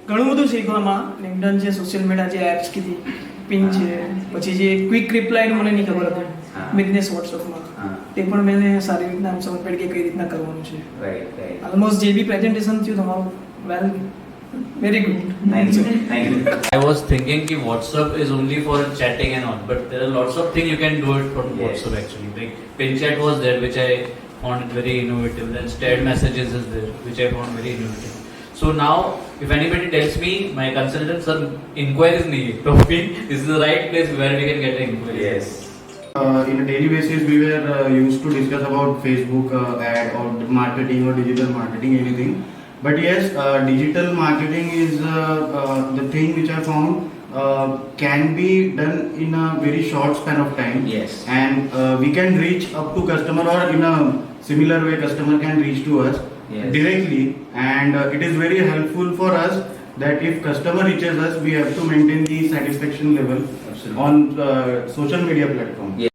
ઘણું બધું શીખવામાં લિંક્ડઇન છે, સોશિયલ મીડિયા છે, એપ્સ કીધી, પિંગ છે, પછી જે ક્વિક રિપ્લાયનું મને નહીં ખબર હતી બિઝનેસ વોટ્સઅપમાં, તે પણ મેં સારી રીતના સમજ પડી કે કઈ રીતના કરવાનું છે. ઓલમોસ્ટ જે બી પ્રેઝન્ટેશન થયું તમારું વેલ very good. Thank you. Thank you. I was thinking that WhatsApp is only for chatting and all, but there are lots of things you can do it from WhatsApp actually. Like pin chat was there, which I found it very innovative. Then shared messages is there, which I found very innovative. So now, if anybody tells me, my consultant, sir, inquiries nahi hai, topic this is the right place where we can get an inquiry. Yes. In a daily basis, we were used to discuss about Facebook ad or marketing or digital marketing, anything. But yes, digital marketing is the thing which I found can be done in a very short span of time. Yes. And we can reach up to customer, or in a similar way customer can reach to us directly. And it is very helpful for us that if customer reaches us, we have to maintain the satisfaction level on social media platform. Yes.